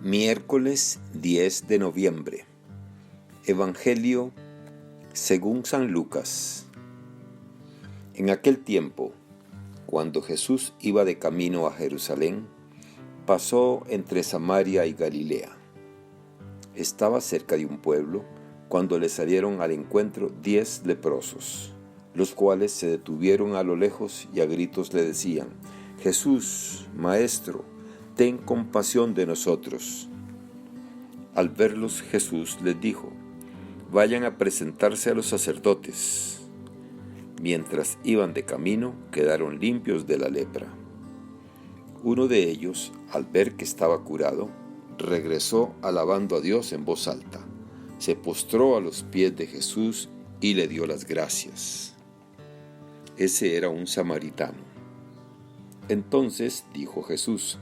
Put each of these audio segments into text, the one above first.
Miércoles 10 de noviembre. Evangelio según San Lucas. En aquel tiempo, cuando Jesús iba de camino a Jerusalén, pasó entre Samaria y Galilea. Estaba cerca de un pueblo cuando le salieron al encuentro 10 leprosos, los cuales se detuvieron a lo lejos y a gritos le decían: Jesús, Maestro, ten compasión de nosotros. Al verlos, Jesús les dijo: vayan a presentarse a los sacerdotes. Mientras iban de camino, quedaron limpios de la lepra. Uno de ellos, al ver que estaba curado, regresó alabando a Dios en voz alta. Se postró a los pies de Jesús y le dio las gracias. Ese era un samaritano. Entonces dijo Jesús: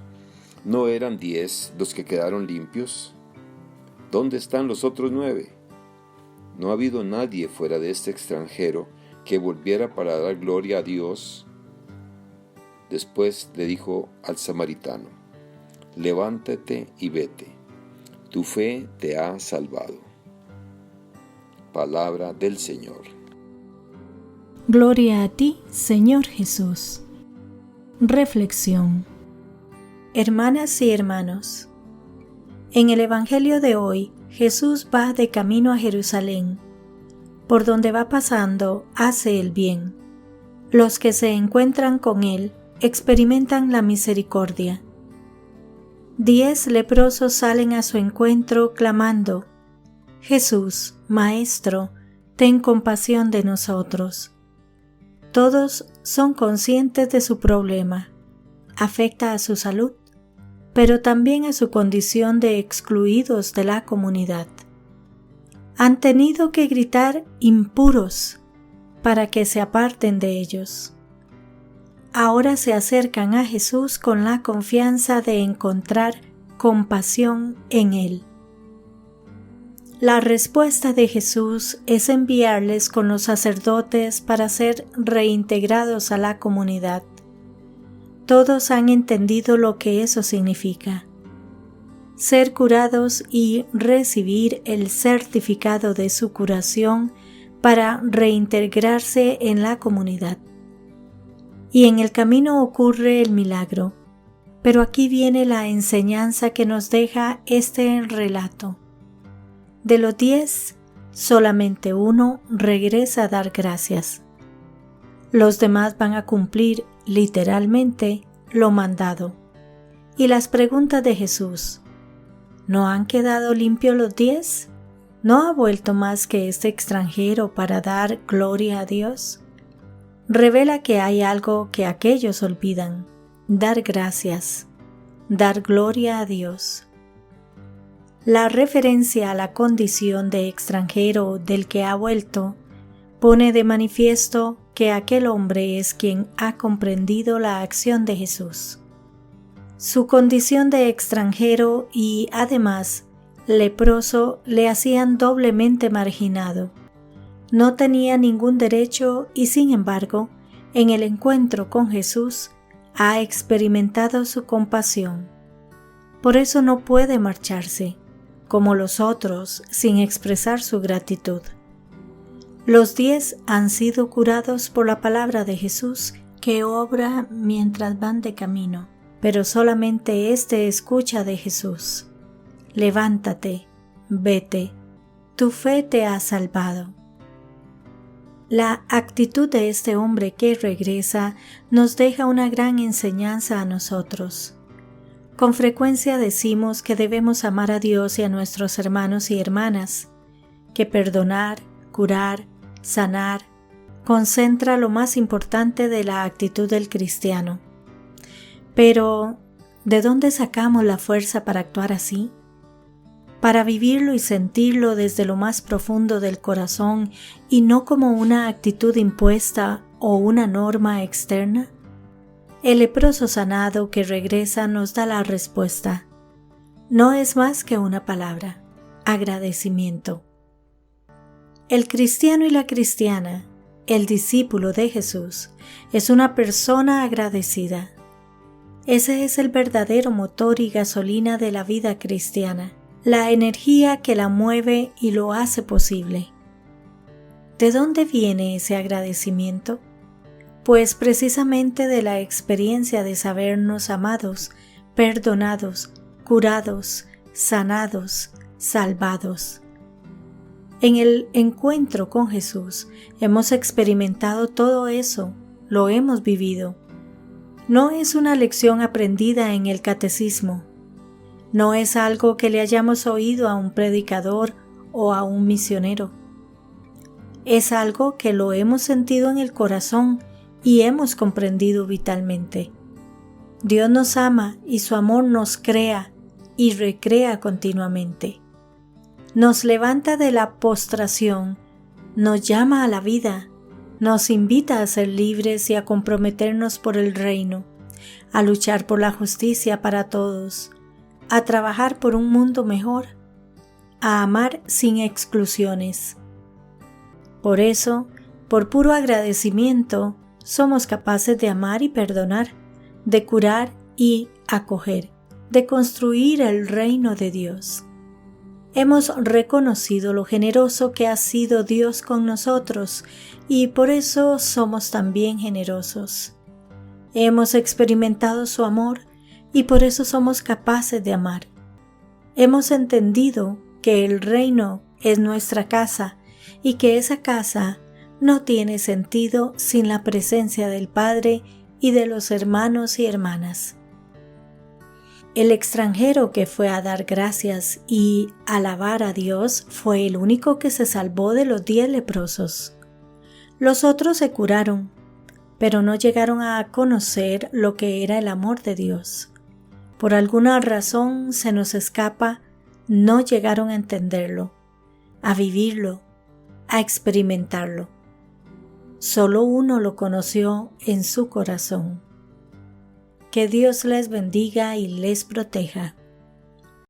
¿no eran 10 los que quedaron limpios? ¿Dónde están los otros 9? No ha habido nadie fuera de este extranjero que volviera para dar gloria a Dios. Después le dijo al samaritano: levántate y vete, tu fe te ha salvado. Palabra del Señor. Gloria a ti, Señor Jesús. Reflexión. Hermanas y hermanos, en el Evangelio de hoy, Jesús va de camino a Jerusalén. Por donde va pasando, hace el bien. Los que se encuentran con él experimentan la misericordia. 10 leprosos salen a su encuentro clamando: Jesús, Maestro, ten compasión de nosotros. Todos son conscientes de su problema. Afecta a su salud, pero también a su condición de excluidos de la comunidad. Han tenido que gritar impuros para que se aparten de ellos. Ahora se acercan a Jesús con la confianza de encontrar compasión en Él. La respuesta de Jesús es enviarles con los sacerdotes para ser reintegrados a la comunidad. Todos han entendido lo que eso significa: ser curados y recibir el certificado de su curación para reintegrarse en la comunidad. Y en el camino ocurre el milagro, pero aquí viene la enseñanza que nos deja este relato. De los 10, solamente uno regresa a dar gracias. Los demás van a cumplir literalmente lo mandado. Y las preguntas de Jesús: ¿no han quedado limpios los 10? ¿No ha vuelto más que este extranjero para dar gloria a Dios? Revela que hay algo que aquellos olvidan: dar gracias, dar gloria a Dios. La referencia a la condición de extranjero del que ha vuelto pone de manifiesto que aquel hombre es quien ha comprendido la acción de Jesús. Su condición de extranjero y, además, leproso le hacían doblemente marginado. No tenía ningún derecho y, sin embargo, en el encuentro con Jesús ha experimentado su compasión. Por eso no puede marcharse, como los otros, sin expresar su gratitud. Los 10 han sido curados por la palabra de Jesús que obra mientras van de camino, pero solamente éste escucha de Jesús: levántate, vete, tu fe te ha salvado. La actitud de este hombre que regresa nos deja una gran enseñanza a nosotros. Con frecuencia decimos que debemos amar a Dios y a nuestros hermanos y hermanas, que perdonar, curar, sanar, concentra lo más importante de la actitud del cristiano. Pero, ¿de dónde sacamos la fuerza para actuar así? Para vivirlo y sentirlo desde lo más profundo del corazón y no como una actitud impuesta o una norma externa. El leproso sanado que regresa nos da la respuesta. No es más que una palabra: agradecimiento. El cristiano y la cristiana, el discípulo de Jesús, es una persona agradecida. Ese es el verdadero motor y gasolina de la vida cristiana, la energía que la mueve y lo hace posible. ¿De dónde viene ese agradecimiento? Pues precisamente de la experiencia de sabernos amados, perdonados, curados, sanados, salvados. En el encuentro con Jesús hemos experimentado todo eso, lo hemos vivido. No es una lección aprendida en el catecismo, no es algo que le hayamos oído a un predicador o a un misionero. Es algo que lo hemos sentido en el corazón y hemos comprendido vitalmente. Dios nos ama y su amor nos crea y recrea continuamente. Nos levanta de la postración, nos llama a la vida, nos invita a ser libres y a comprometernos por el reino, a luchar por la justicia para todos, a trabajar por un mundo mejor, a amar sin exclusiones. Por eso, por puro agradecimiento, somos capaces de amar y perdonar, de curar y acoger, de construir el reino de Dios. Hemos reconocido lo generoso que ha sido Dios con nosotros y por eso somos también generosos. Hemos experimentado su amor y por eso somos capaces de amar. Hemos entendido que el reino es nuestra casa y que esa casa no tiene sentido sin la presencia del Padre y de los hermanos y hermanas. El extranjero que fue a dar gracias y alabar a Dios fue el único que se salvó de los 10 leprosos. Los otros se curaron, pero no llegaron a conocer lo que era el amor de Dios. Por alguna razón se nos escapa, no llegaron a entenderlo, a vivirlo, a experimentarlo. Solo uno lo conoció en su corazón. Que Dios les bendiga y les proteja.